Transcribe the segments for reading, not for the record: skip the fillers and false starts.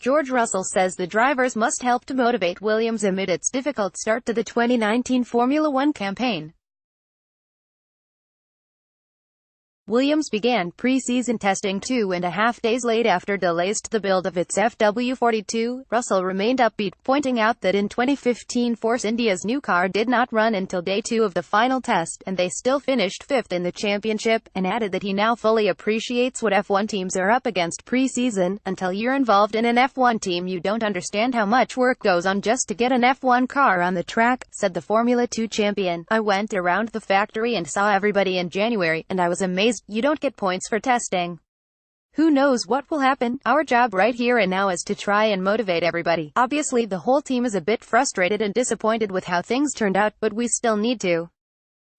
George Russell says the drivers must help to motivate Williams amid its difficult start to the 2019 Formula One campaign. Williams began pre-season testing 2.5 days late after delays to the build of its FW42. Russell remained upbeat, pointing out that in 2015 Force India's new car did not run until day 2 of the final test, and they still finished 5th in the championship, and added that he now fully appreciates what F1 teams are up against pre-season. Until you're involved in an F1 team, you don't understand how much work goes on just to get an F1 car on the track, said the Formula 2 champion. I went around the factory and saw everybody in January, and I was amazed. You don't get points for testing. Who knows what will happen? Our job right here and now is to try and motivate everybody. Obviously the whole team is a bit frustrated and disappointed with how things turned out, but we still need to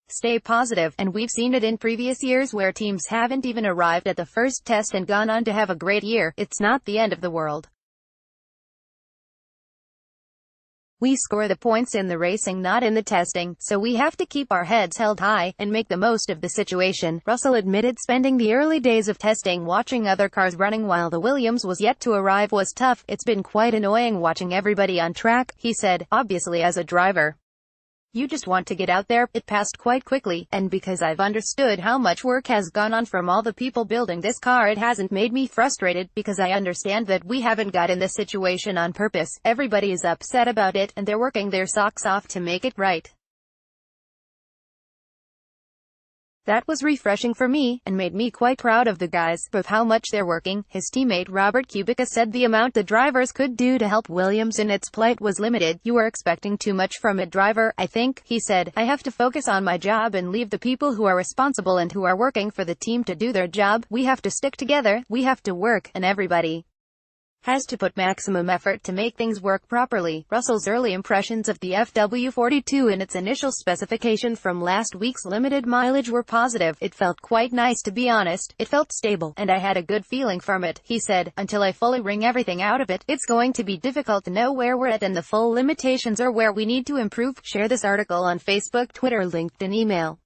stay positive, and we've seen it in previous years where teams haven't even arrived at the first test and gone on to have a great year. It's not the end of the world. We score the points in the racing, not in the testing, so we have to keep our heads held high, and make the most of the situation. Russell admitted spending the early days of testing watching other cars running while the Williams was yet to arrive was tough. It's been quite annoying watching everybody on track, he said. Obviously as a driver, you just want to get out there. It passed quite quickly, and because I've understood how much work has gone on from all the people building this car, it hasn't made me frustrated, because I understand that we haven't got in this situation on purpose. Everybody is upset about it, and they're working their socks off to make it right. That was refreshing for me, and made me quite proud of the guys, of how much they're working. His teammate Robert Kubica said the amount the drivers could do to help Williams in its plight was limited. You are expecting too much from a driver, I think, he said. I have to focus on my job and leave the people who are responsible and who are working for the team to do their job. We have to stick together, we have to work, and everybody has to put maximum effort to make things work properly. Russell's early impressions of the FW42 and its initial specification from last week's limited mileage were positive. It felt quite nice, to be honest. It felt stable, and I had a good feeling from it, he said. Until I fully wring everything out of it, it's going to be difficult to know where we're at and the full limitations or where we need to improve. Share this article on Facebook, Twitter, LinkedIn, email.